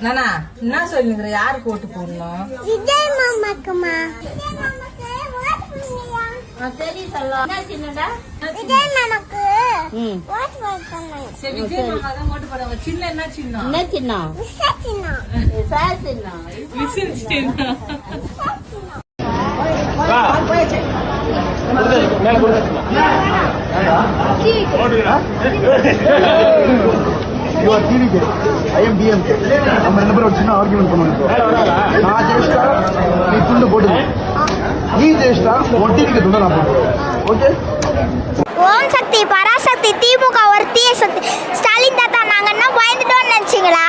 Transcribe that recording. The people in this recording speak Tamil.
நானா என்ன சொல்லுங்கிற யாருக்கு ஓட்டு போடணும்? விஜய் மாமாக்குமா? சரி சொல்லலாம். என்ன சின்னடா? விஜய் மாமாக்கு ஓட்டு போடணும். சரி விஜய் மாமா தான் ஓட்டு போடுவாங்க. சின்ன என்ன சின்னம்? என்ன சின்னம்? விசா சின்னம். விசா சின்னம். விசில் சின்னம். You are TDK, I am DMK. நம்ம ரெண்டு பேரும் சின்ன ஆர்குமெண்ட் பண்ணிருக்கோம். நான் ஜெயிச்சிட்டா நீ துண்டு போட்டுக்க, நீ ஜெயிச்சிட்டா ஒட்டிக்கு துண்டை நான் போட்டுருவேன். ஓகே? ஓம் சக்தி பராசக்தி திமுக ஒரு தீய சக்தி ஸ்டாலின் தாத்தா நாங்க என்ன பயந்துட்டோம்னு நினைச்சீங்களா?